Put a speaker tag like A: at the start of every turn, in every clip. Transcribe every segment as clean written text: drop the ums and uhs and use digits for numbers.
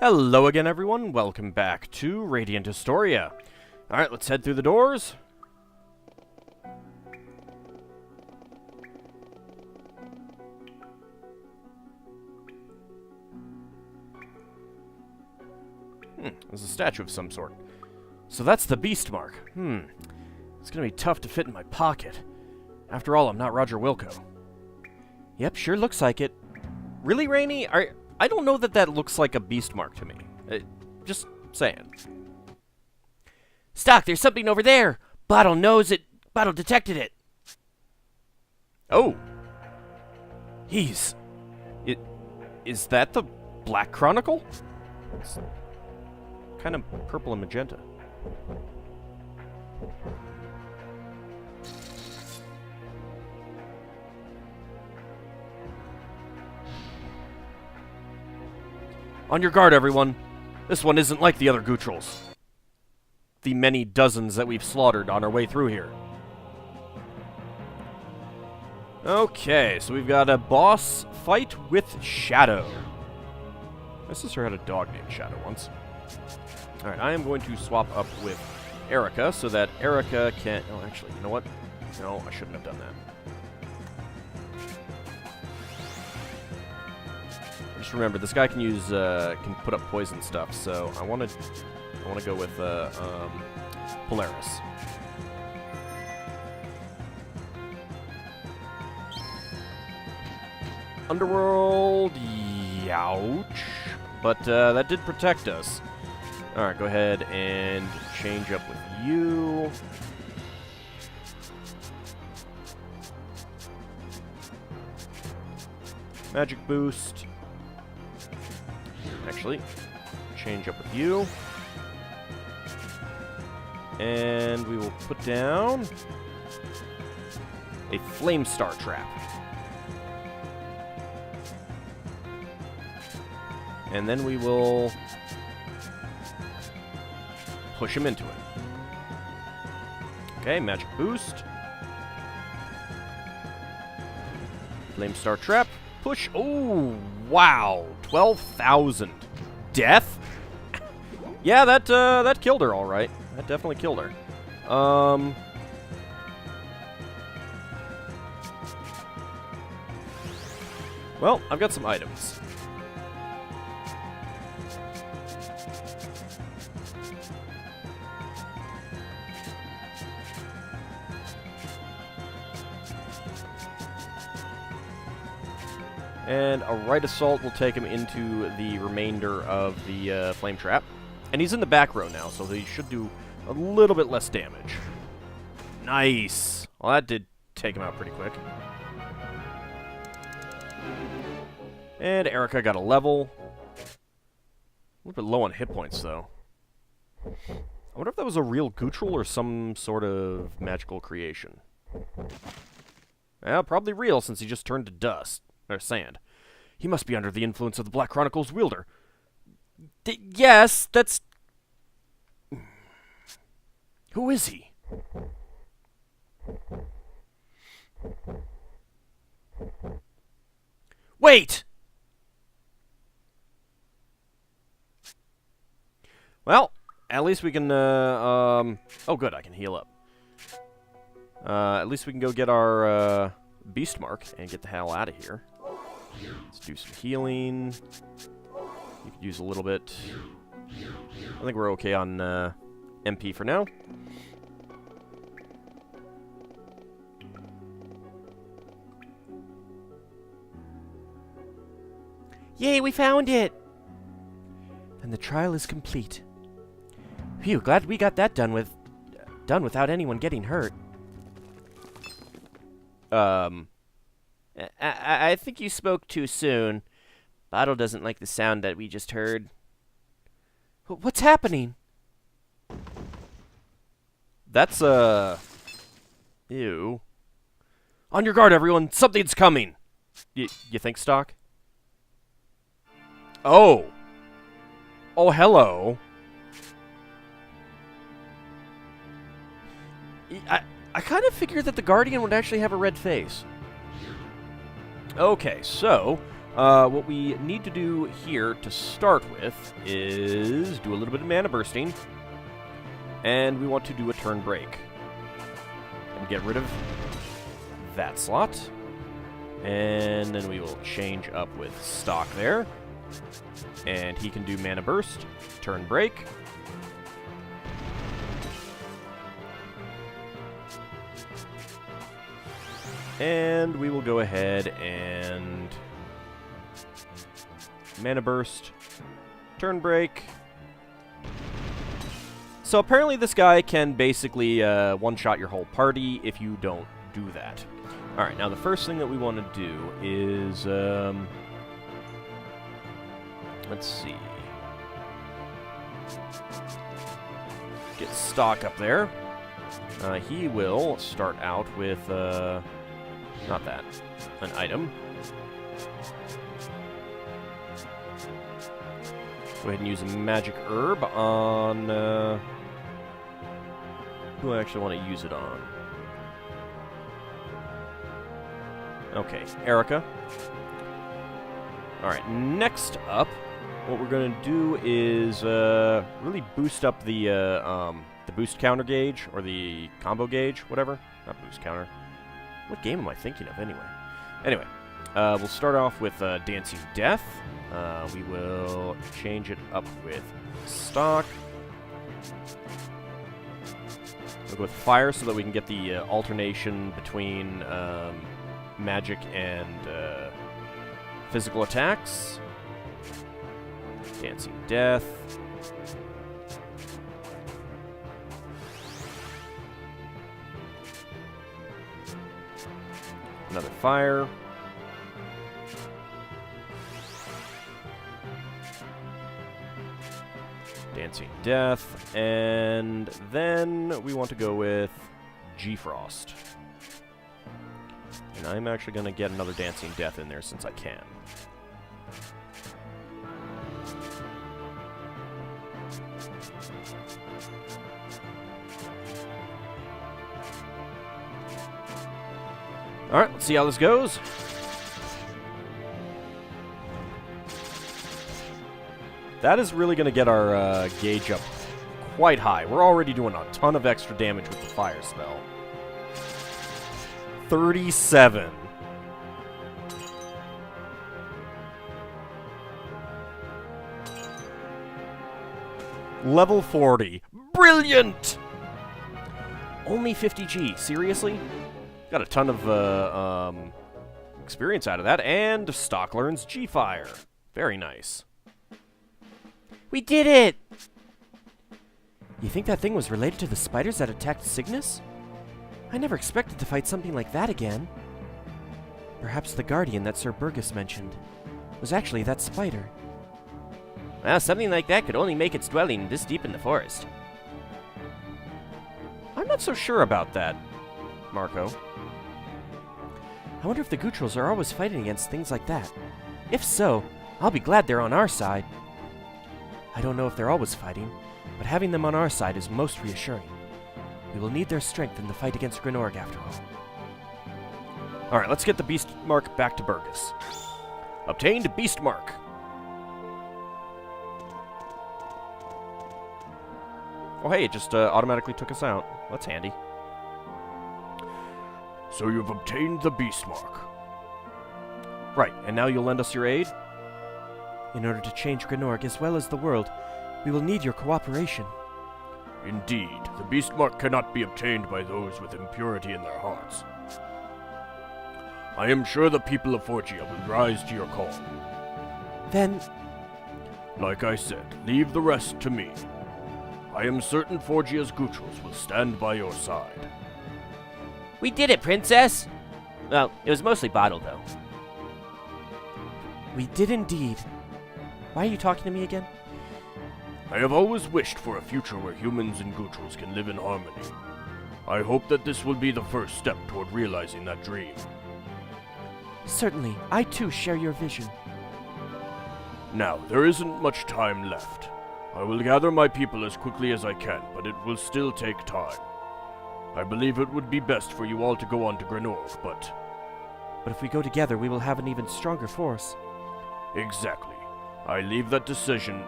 A: Hello again, everyone. Welcome back to Radiant Historia. Alright, let's head through the doors. There's a statue of some sort. So that's the beast mark. It's gonna be tough to fit in my pocket. After all, I'm not Roger Wilco. Yep, sure looks like it. Really, Rainy? I don't know that looks like a beast mark to me. Just saying.
B: Stock, there's something over there. Bottle knows it. Bottle detected it.
A: Oh. Is that the Black Chronicle? It's kind of purple and magenta. On your guard, everyone. This one isn't like the other Gootrels. The many dozens that we've slaughtered on our way through here. Okay, so we've got a boss fight with Shadow. My sister had a dog named Shadow once. Alright, I am going to swap up with Erica so that Erica can... Oh, actually, you know what? No, I shouldn't have done that. Just remember, this guy can use, can put up poison stuff, so I want to go with, Polaris. Underworld, youch. But, that did protect us. Alright, go ahead and change up with you. Magic boost. Actually, change up with you. And we will put down a Flame Star Trap. And then we will push him into it. Okay, Magic Boost. Flame Star Trap. Push. Oh, wow. 12,000. Death? Yeah, that killed her, all right. That definitely killed her. Well, I've got some items. And a right assault will take him into the remainder of the flame trap. And he's in the back row now, so he should do a little bit less damage. Nice! Well, that did take him out pretty quick. And Erica got a level. A little bit low on hit points, though. I wonder if that was a real Gootrel or some sort of magical creation. Well, probably real, since he just turned to dust. Or sand. He must be under the influence of the Black Chronicle's wielder. Yes, that's... Who is he? Wait! Well, at least we can, oh good, I can heal up. At least we can go get our, beast mark and get the hell out of here. Let's do some healing. You could use a little bit. I think we're okay on MP for now.
B: Yay, we found it! And the trial is complete. Phew, glad we got that done without anyone getting hurt. I think you spoke too soon. Bottle doesn't like the sound that we just heard. What's happening?
A: That's, ew. On your guard, everyone! Something's coming! You think, Stock? Oh! Oh, hello! I kind of figured that the Guardian would actually have a red face. Okay, so What we need to do here to start with is do a little bit of mana bursting. And we want to do a turn break. And get rid of that slot. And then we will change up with stock there. And he can do mana burst, turn break. And we will go ahead and mana burst, turn break. So apparently this guy can basically one-shot your whole party if you don't do that. Alright, now the first thing that we want to do is, let's see. Get stock up there. He will start out with, not that, an item. Go ahead and use a magic herb on, who do I actually want to use it on? Okay, Erica. Alright, next up, what we're going to do is really boost up the boost counter gauge, or the combo gauge, whatever. Not boost counter. What game am I thinking of, anyway? Anyway, we'll start off with Dancing Death. We will change it up with stock. We'll go with fire so that we can get the alternation between magic and physical attacks. Dancing Death. Another fire. Dancing Death. And then we want to go with G-Frost. And I'm actually going to get another Dancing Death in there since I can. Alright, let's see how this goes. That is really going to get our gauge up quite high. We're already doing a ton of extra damage with the fire spell. 37. Level 40. Brilliant! Only 50G. Seriously? Got a ton of experience out of that. And Stock learns G-Fire. Very nice.
B: We did it! You think that thing was related to the spiders that attacked Cygnus? I never expected to fight something like that again. Perhaps the guardian that Sir Burgess mentioned was actually that spider.
C: Well, something like that could only make its dwelling this deep in the forest.
A: I'm not so sure about that, Marco.
B: I wonder if the Gootrels are always fighting against things like that. If so, I'll be glad they're on our side. I don't know if they're always fighting, but having them on our side is most reassuring. We will need their strength in the fight against Grenorg after all.
A: Alright, let's get the Beast Mark back to Burgess. Obtained Beast Mark. Oh hey, it just automatically took us out. That's handy. So you've obtained the Beast Mark. Right, and now you'll lend us your aid?
B: In order to change Grenorg as well as the world, we will need your cooperation.
D: Indeed, the Beast Mark cannot be obtained by those with impurity in their hearts. I am sure the people of Forgia will rise to your call.
B: Then,
D: like I said, leave the rest to me. I am certain Forgia's Gootrels will stand by your side.
C: We did it, Princess! Well, it was mostly bottled, though.
B: we did indeed. Why are you talking to me again?
D: I have always wished for a future where humans and Gootrels can live in harmony. I hope that this will be the first step toward realizing that dream.
B: Certainly, I too share your vision.
D: Now, there isn't much time left. I will gather my people as quickly as I can, but it will still take time. I believe it would be best for you all to go on to Grenorg, but
B: if we go together, we will have an even stronger force.
D: Exactly. I leave that decision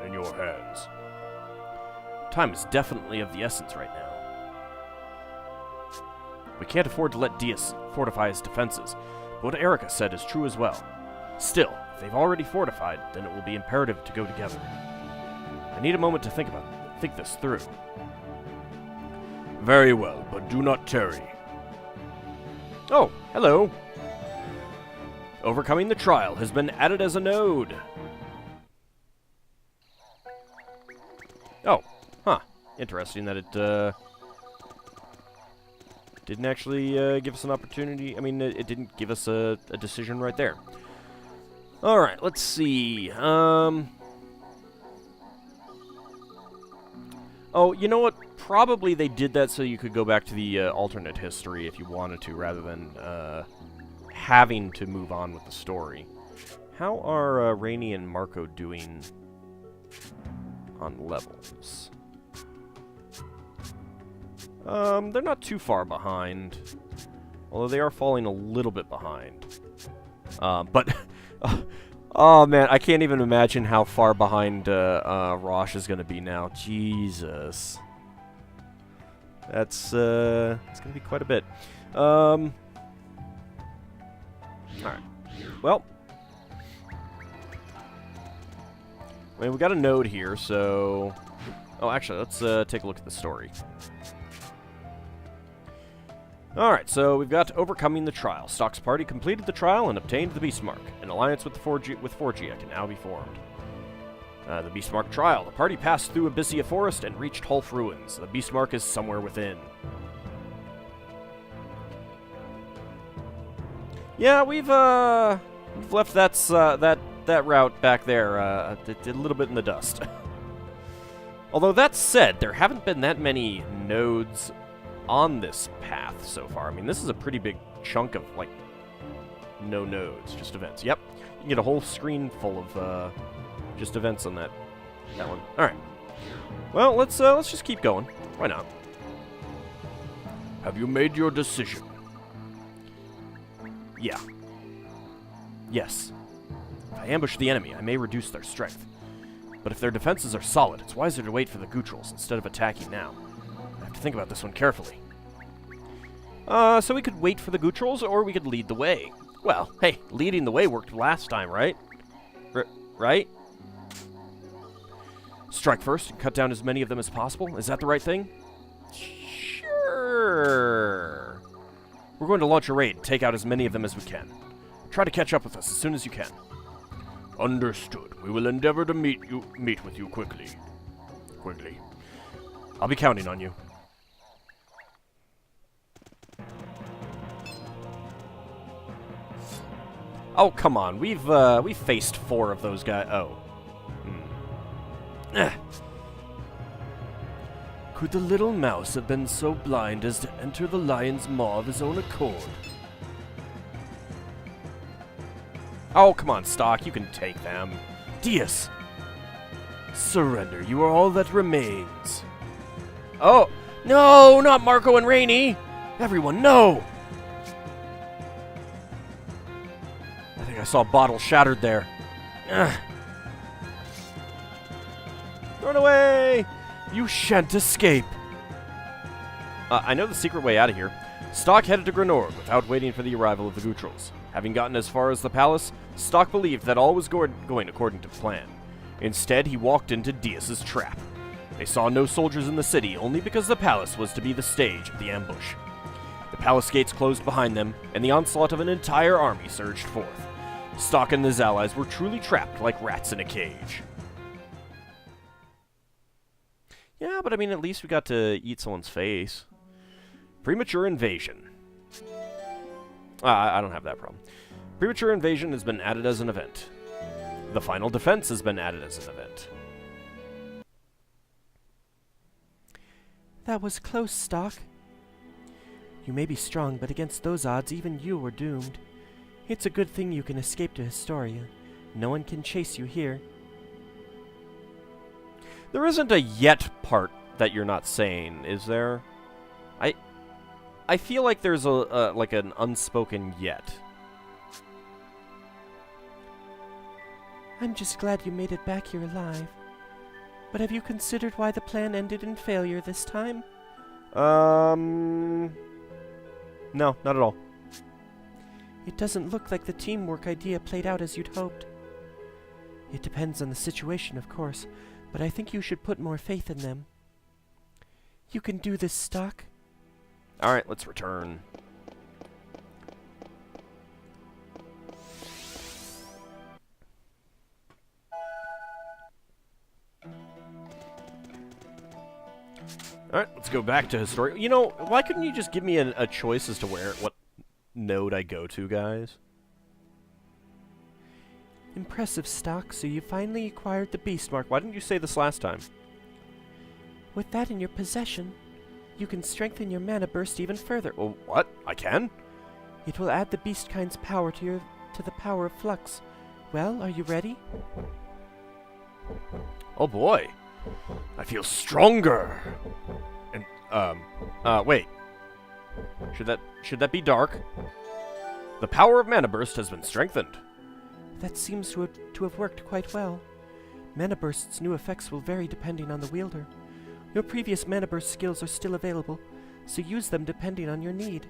D: in your hands.
A: Time is definitely of the essence right now. We can't afford to let Diaz fortify his defenses, but what Erica said is true as well. Still, if they've already fortified, then it will be imperative to go together. I need a moment to think this through.
D: Very well, but do not tarry.
A: Oh, hello. Overcoming the trial has been added as a node. Oh, huh. Interesting that it didn't actually give us an opportunity. I mean, it didn't give us a decision right there. Alright, let's see. Oh, you know what? Probably they did that so you could go back to the alternate history if you wanted to, rather than having to move on with the story. How are Rainey and Marco doing on levels? They're not too far behind. Although they are falling a little bit behind. But... oh, man, I can't even imagine how far behind Rosh is going to be now. Jesus. That's it's going to be quite a bit. Alright. Well. I mean, we got a node here, so... Oh, actually, let's take a look at the story. Alright, so we've got Overcoming the Trial. Stock's party completed the trial and obtained the Beast Mark. An alliance with Forgia can now be formed. The Beast Mark trial. The party passed through Abyssia Forest and reached Hulf Ruins. The Beast Mark is somewhere within. Yeah, we've left that route back there a little bit in the dust. Although that said, there haven't been that many nodes on this path so far. I mean, this is a pretty big chunk of, like, no nodes, just events. Yep, you can get a whole screen full of just events on that one. All right. Well, let's just keep going. Why not?
D: Have you made your decision?
A: Yeah. Yes. If I ambush the enemy, I may reduce their strength. But if their defenses are solid, it's wiser to wait for the Gutrals instead of attacking now. I have to think about this one carefully. So we could wait for the Gutrals, or we could lead the way. Well, hey, leading the way worked last time, right? Right? Strike first and cut down as many of them as possible? Is that the right thing? Sure. We're going to launch a raid and take out as many of them as we can. Try to catch up with us as soon as you can.
D: Understood. We will endeavor to meet with you quickly.
A: I'll be counting on you. Oh, come on. We've faced 4 of those guys. Oh. Could the little mouse have been so blind as to enter the lion's maw of his own accord? Oh, come on, Stock. You can take them. Diaz! Surrender. You are all that remains. Oh! No! Not Marco and Rainey! Everyone, no! I think I saw a bottle shattered there. Ugh. Run away! You shan't escape! I know the secret way out of here. Stock headed to Granorg without waiting for the arrival of the Gutrals. Having gotten as far as the palace, Stock believed that all was going according to plan. Instead, he walked into Diaz's trap. They saw no soldiers in the city only because the palace was to be the stage of the ambush. The palace gates closed behind them, and the onslaught of an entire army surged forth. Stock and his allies were truly trapped like rats in a cage. Yeah, but I mean, at least we got to eat someone's face. Premature invasion. I don't have that problem. Premature invasion has been added as an event. The final defense has been added as an event.
B: That was close, Stock. You may be strong, but against those odds, even you are doomed. It's a good thing you can escape to Historia. No one can chase you here.
A: There isn't a yet part that you're not saying, is there? I feel like there's like an unspoken yet.
B: I'm just glad you made it back here alive. But have you considered why the plan ended in failure this time?
A: No, not at all.
B: It doesn't look like the teamwork idea played out as you'd hoped. It depends on the situation, of course, but I think you should put more faith in them. You can do this, Stock.
A: Alright, let's return. Alright, let's go back to Historia. You know, why couldn't you just give me a choice as to what node I go to, guys?
B: Impressive, Stock, so you finally acquired the beast mark.
A: Why didn't you say this last time?
B: With that in your possession, you can strengthen your mana burst even further.
A: Well, what? I can?
B: It will add the beast kind's power to the power of flux. Well, are you ready?
A: Oh boy. I feel stronger. And wait. Should that be dark? The power of mana burst has been strengthened.
B: That seems to have worked quite well. Mana burst's new effects will vary depending on the wielder. Your previous mana burst skills are still available, so use them depending on your need.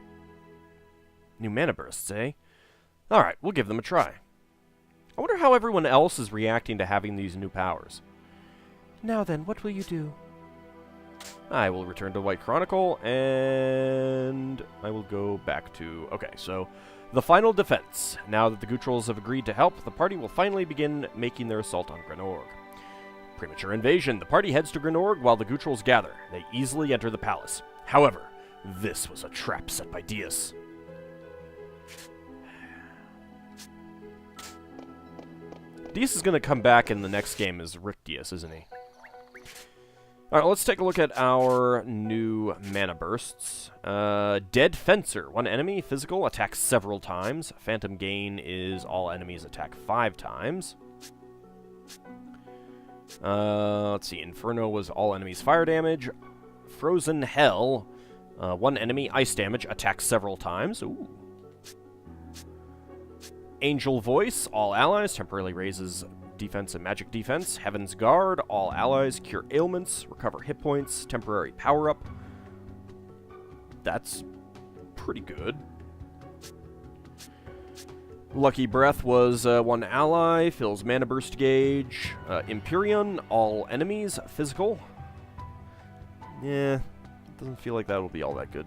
A: New mana bursts, eh? Alright, we'll give them a try. I wonder how everyone else is reacting to having these new powers.
B: Now then, what will you do?
A: I will return to White Chronicle, and I will go back to... Okay, so the final defense. Now that the Gutrals have agreed to help, the party will finally begin making their assault on Grenorg. Premature invasion. The party heads to Grenorg while the Gutrals gather. They easily enter the palace. However, this was a trap set by Dias. Dias is going to come back in the next game as Rick Dias, isn't he? Alright, let's take a look at our new mana bursts. Dead Fencer. One enemy, physical, attacks several times. Phantom Gain is all enemies attack 5 times. Let's see. Inferno was all enemies fire damage. Frozen Hell. One enemy, ice damage, attacks several times. Ooh. Angel Voice. All allies. Temporarily raises defense and magic defense. Heaven's Guard. All allies. Cure ailments. Recover hit points. Temporary power-up. That's pretty good. Lucky Breath was one ally. Fills mana burst gauge. Empyrean. All enemies. Physical. Yeah. Doesn't feel like that'll be all that good.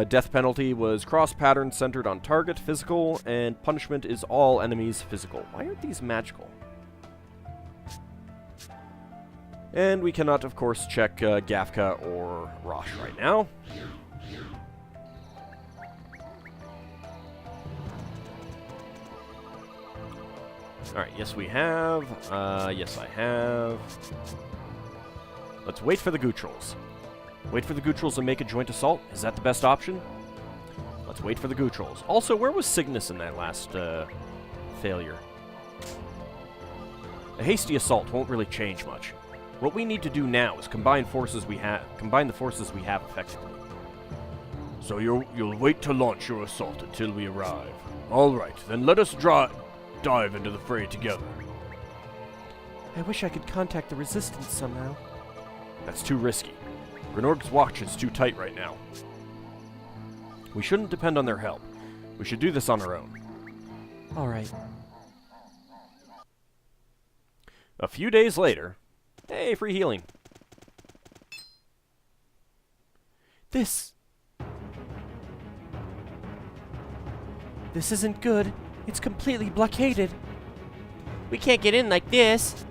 A: Death penalty was cross pattern centered on target, physical, and punishment is all enemies physical. Why aren't these magical? And we cannot, of course, check Gafka or Rosh right now. Alright, yes we have. Yes I have. Let's wait for the Gutrals. Wait for the Gutrals to make a joint assault? Is that the best option? Let's wait for the Gutrals. Also, where was Cygnus in that last failure? A hasty assault won't really change much. What we need to do now is combine the forces we have effectively.
D: So you'll wait to launch your assault until we arrive. All right, then let us dive into the fray together.
B: I wish I could contact the Resistance somehow.
A: That's too risky. Grenorg's watch is too tight right now. We shouldn't depend on their help. We should do this on our own.
B: All right.
A: A few days later... Hey, free healing.
B: This isn't good. It's completely blockaded.
C: We can't get in like this.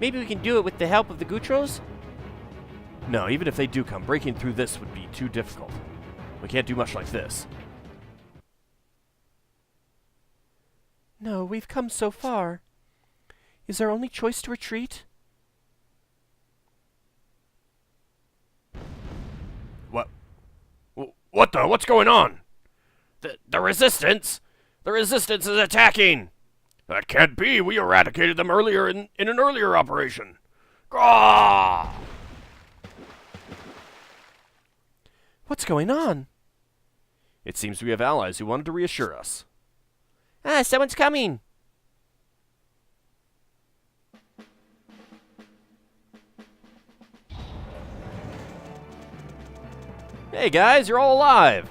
C: Maybe we can do it with the help of the Gutrals?
A: No, even if they do come, breaking through this would be too difficult. We can't do much like this.
B: No, we've come so far. Is our only choice to retreat?
D: What's going on?
A: The Resistance! The Resistance is attacking!
D: That can't be. We eradicated them earlier in an earlier operation. Gah!
B: What's going on?
A: It seems we have allies who wanted to reassure us.
C: Ah, someone's coming.
A: Hey guys, you're all alive!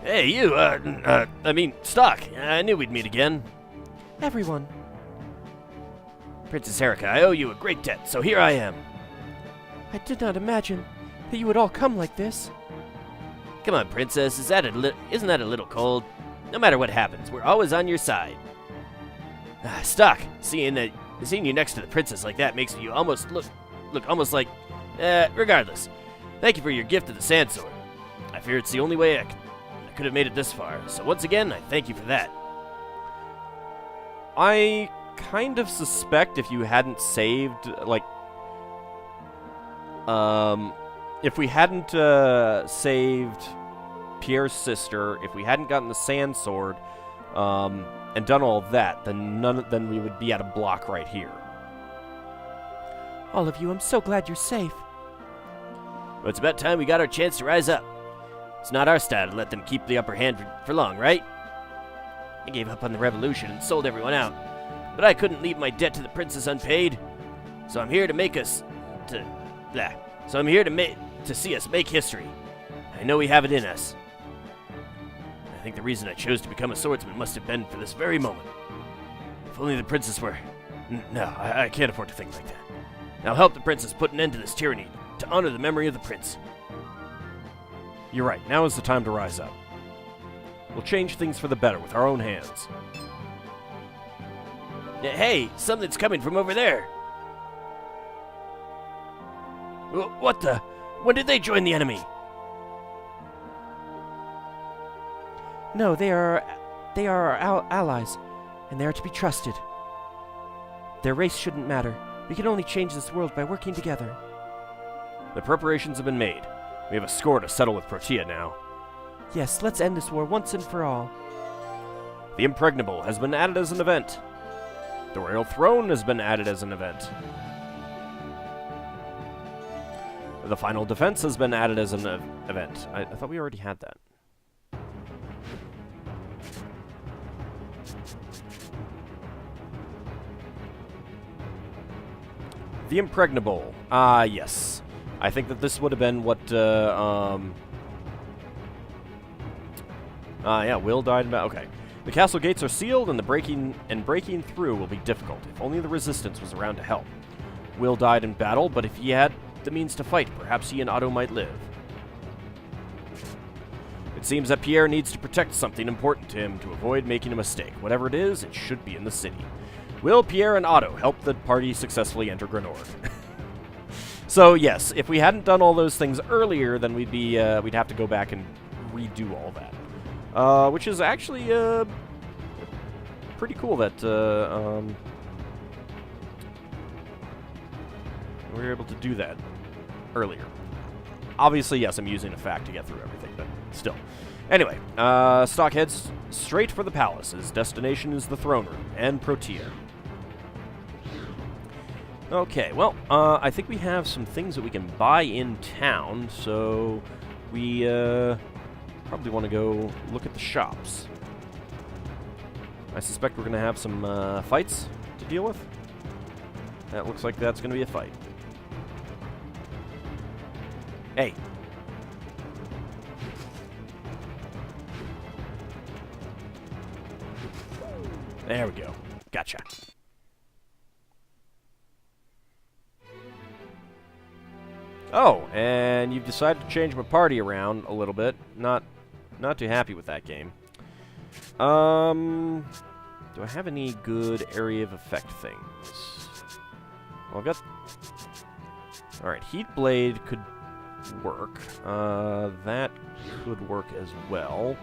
A: Hey, you, Stock. I knew we'd meet again.
B: Everyone.
A: Princess Erica, I owe you a great debt, so here I am.
B: I did not imagine that you would all come like this.
C: Come on, Princess, isn't that a little cold? No matter what happens, we're always on your side. Stock, seeing you next to the princess like that makes you almost look almost like... regardless, thank you for your gift of the sand sword. I fear it's the only way I could have made it this far, so once again, I thank you for that.
A: I kind of suspect if you hadn't saved, like... if we hadn't saved Pierre's sister, if we hadn't gotten the sand sword, and done all that, then we would be at a block right here.
B: All of you, I'm so glad you're safe.
C: Well, it's about time we got our chance to rise up. It's not our style to let them keep the upper hand for long, right? I gave up on the revolution and sold everyone out, but I couldn't leave my debt to the princess unpaid. So I'm here to to see us make history. I know we have it in us. I think the reason I chose to become a swordsman must have been for this very moment. If only the princess were... No, I can't afford to think like that. I'll help the princess put an end to this tyranny, to honor the memory of the prince.
A: You're right, now is the time to rise up. We'll change things for the better with our own hands.
C: Hey, something's coming from over there. What the? When did they join the enemy?
B: No, they are our allies, and they are to be trusted. Their race shouldn't matter. We can only change this world by working together.
A: The preparations have been made. We have a score to settle with Protea now.
B: Yes, let's end this war once and for all.
A: The Impregnable has been added as an event. The Royal Throne has been added as an event. The Final Defense has been added as an event. I thought we already had that. The Impregnable. Yes. I think that this would have been what, yeah, Will died about... Okay. The castle gates are sealed, and breaking through will be difficult. If only the resistance was around to help. Will died in battle, but if he had the means to fight, perhaps he and Otto might live. It seems that Pierre needs to protect something important to him to avoid making a mistake. Whatever it is, it should be in the city. Will Pierre and Otto help the party successfully enter Grenord? So yes, if we hadn't done all those things earlier, then we'd have to go back and redo all that. Which is actually pretty cool that we were able to do that earlier. Obviously, yes, I'm using a fact to get through everything, but still. Anyway, Stock heads straight for the palace. His destination is the throne room and Protea. Okay, well, I think we have some things that we can buy in town, so we probably want to go look at the shops. I suspect we're going to have some fights to deal with. That looks like that's going to be a fight. Hey. There we go. Gotcha. Oh, and you've decided to change my party around a little bit. Not too happy with that game. Do I have any good area of effect things? Well, I've got... Alright, Heat Blade could work. That could work as well.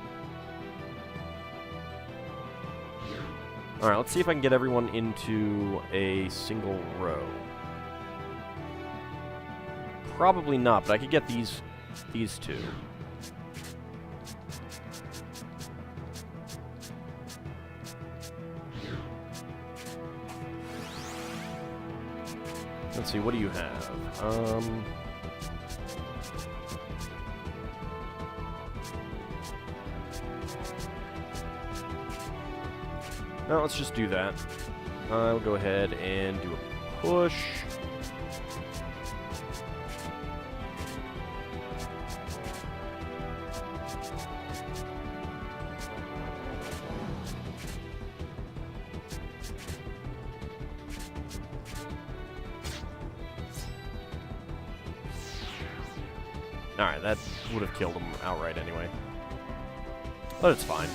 A: Alright, let's see if I can get everyone into a single row. Probably not, but I could get these two. Let's see, what do you have? No, let's just do that. I'll go ahead and do a push. Alright, that would have killed him outright anyway. But it's fine.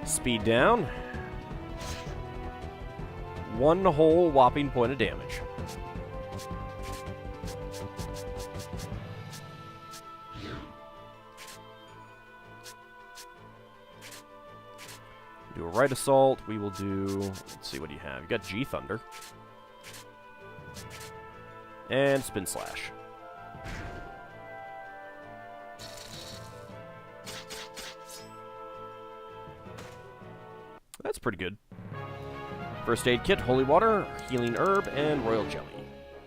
A: Speed down. 1 whole whopping point of damage. Do a right assault. We will do... Let's see, what do you have? You got G Thunder. And Spin Slash. That's pretty good. First aid kit, holy water, healing herb, and royal jelly.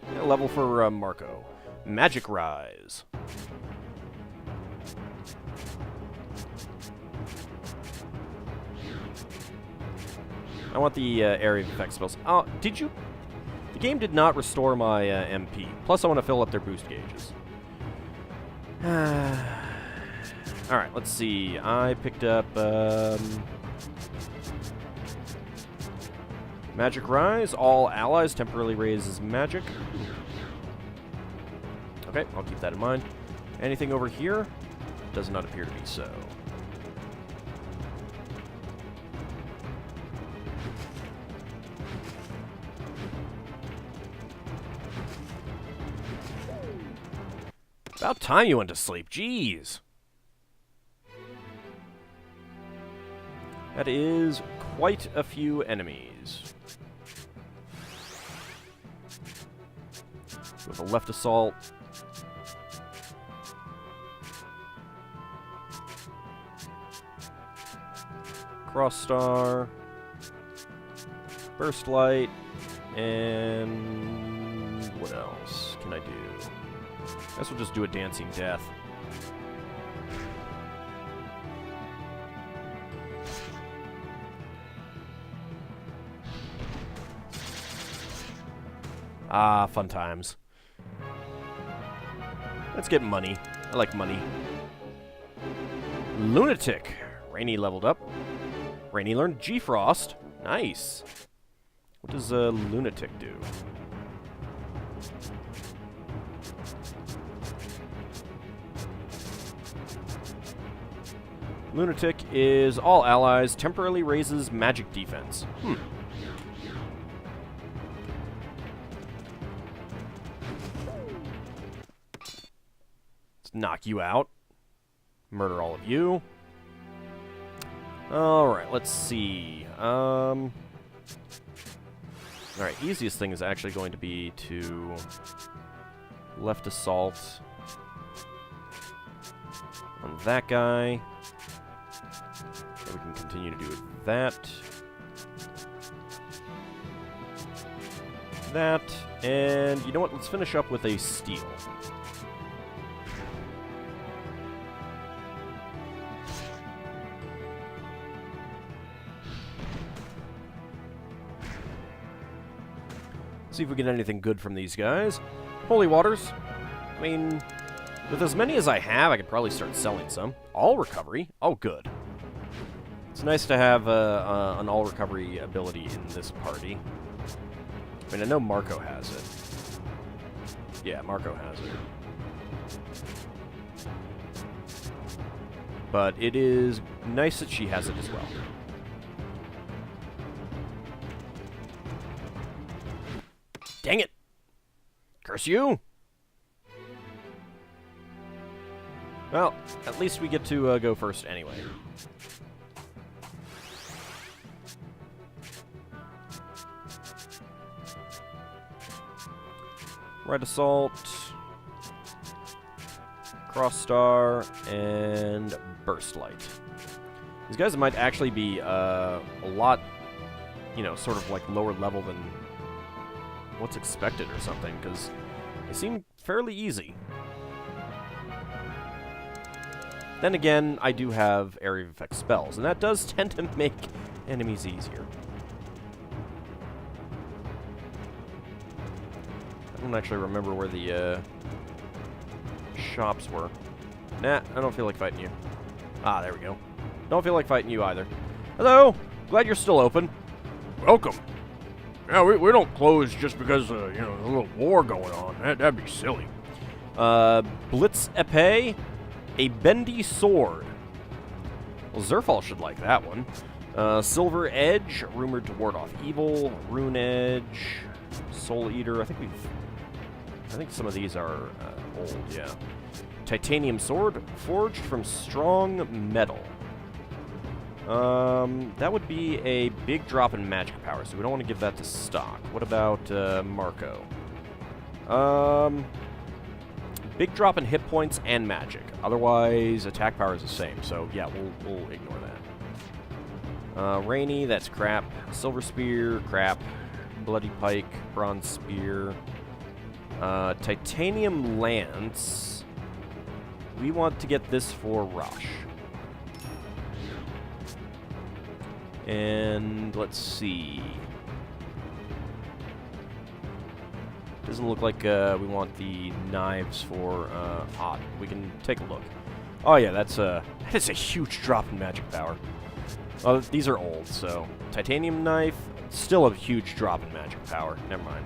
A: And a level for Marco. Magic Rise. I want the area of effect spells. Oh, did you? The game did not restore my MP. Plus, I want to fill up their boost gauges. Alright, let's see. I picked up... Magic Rise. All allies temporarily raises magic. Okay, I'll keep that in mind. Anything over here? Does not appear to be so. About time you went to sleep. Jeez. That is quite a few enemies. With a left assault. Cross Star. Burst Light. And what else can I do? I guess we'll just do a Dancing Death. Ah, fun times. Let's get money. I like money. Lunatic. Rainy leveled up. Rainy learned G-Frost. Nice. What does a Lunatic do? Lunatic is all allies, temporarily raises magic defense. Let's knock you out. Murder all of you. Alright, let's see. Alright, easiest thing is actually going to be to left assault on that guy. Okay, we can continue to do that. That, and you know what? Let's finish up with a steal. See if we get anything good from these guys. Holy Waters. I mean, with as many as I have, I could probably start selling some. All recovery. Oh, good. It's nice to have an all recovery ability in this party. I mean, I know Marco has it. Yeah, Marco has it. But it is nice that she has it as well. Dang it! Curse you! Well, at least we get to go first anyway. Right Assault, Cross Star, and Burst Light. These guys might actually be a lot, you know, sort of like lower level than what's expected or something, because they seem fairly easy. Then again, I do have area of effect spells, and that does tend to make enemies easier. I don't actually remember where the shops were. Nah, I don't feel like fighting you. Ah, there we go. Don't feel like fighting you either. Hello! Glad you're still open.
D: Welcome. Yeah, we don't close just because, you know, there's a little war going on. That'd be silly.
A: Blitz Epee, a bendy sword. Well, Zerfall should like that one. Silver Edge, rumored to ward off evil. Rune Edge, Soul Eater. I think some of these are old, yeah. Titanium Sword, forged from strong metal. That would be a big drop in magic power, so we don't want to give that to stock. What about Marco? Big drop in hit points and magic. Otherwise, attack power is the same, so yeah, we'll ignore that. Rainy, that's crap. Silver Spear, crap. Bloody Pike, Bronze Spear. Titanium Lance. We want to get this for Rosh. And let's see. Doesn't look like we want the knives for Odd. We can take a look. Oh yeah, that is a huge drop in magic power. These are old, so titanium knife, still a huge drop in magic power. Never mind.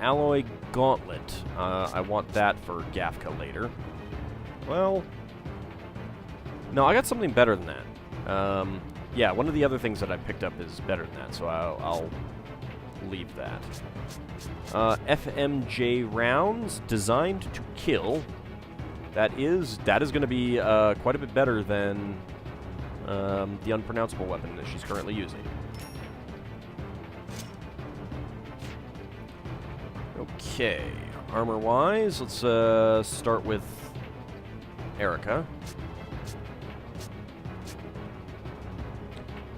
A: Alloy gauntlet. I want that for Gafka later. Well, no, I got something better than that. Yeah, one of the other things that I picked up is better than that, so I'll leave that. FMJ rounds, designed to kill. That is going to be quite a bit better than the unpronounceable weapon that she's currently using. Okay, armor-wise, let's start with Erica.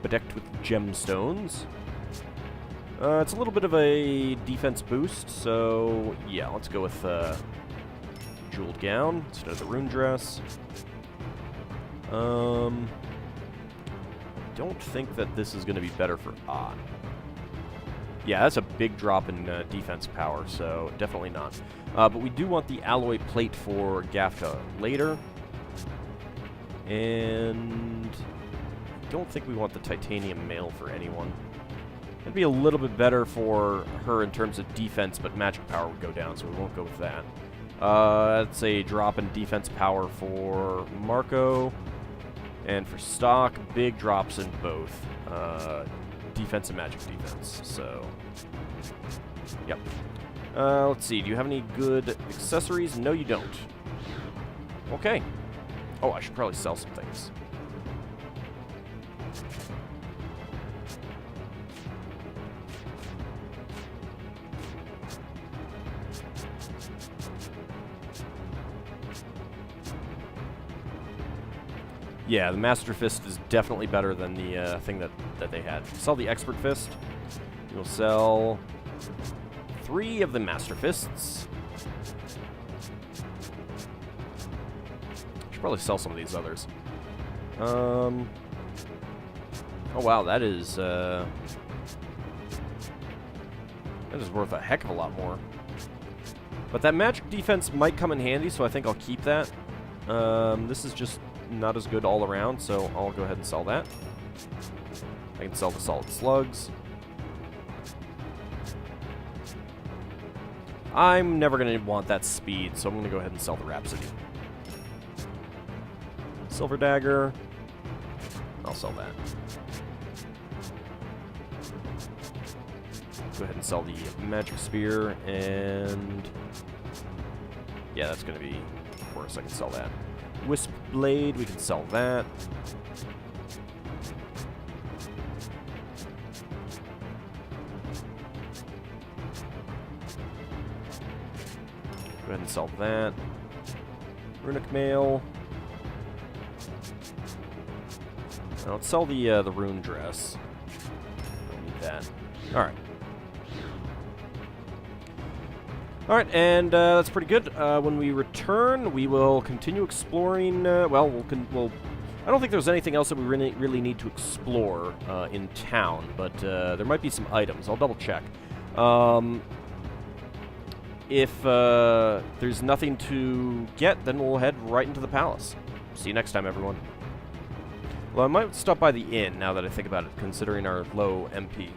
A: Bedecked with gemstones. It's a little bit of a defense boost, so yeah, let's go with jeweled gown instead of the rune dress. Don't think that this is going to be better for Odd. Yeah, that's a big drop in defense power, so definitely not. But we do want the alloy plate for Gafka later. And I don't think we want the titanium mail for anyone. It'd be a little bit better for her in terms of defense, but magic power would go down, so we won't go with that. That's a drop in defense power for Marco. And for stock, big drops in both defense and magic defense. So, yep. Let's see. Do you have any good accessories? No, you don't. Okay. Oh, I should probably sell some things. Yeah, the Master Fist is definitely better than the thing that they had. Sell the Expert Fist. You'll sell 3 of the Master Fists. Should probably sell some of these others. Oh wow, that is worth a heck of a lot more. But that magic defense might come in handy, so I think I'll keep that. This is just not as good all around, so I'll go ahead and sell that. I can sell the solid slugs. I'm never going to want that speed, so I'm going to go ahead and sell the Rhapsody. Silver dagger. I'll sell that. Go ahead and sell the magic spear, and yeah, that's going to be worse. I can sell that. Wisp blade, we can sell that. Go ahead and sell that. Runic mail. Now let's sell the rune dress. Don't need that. All right. Alright, and that's pretty good. When we return, we will continue exploring, well, I don't think there's anything else that we really need to explore in town, but there might be some items. I'll double check. If there's nothing to get, then we'll head right into the palace. See you next time, everyone. Well, I might stop by the inn, now that I think about it, considering our low MP.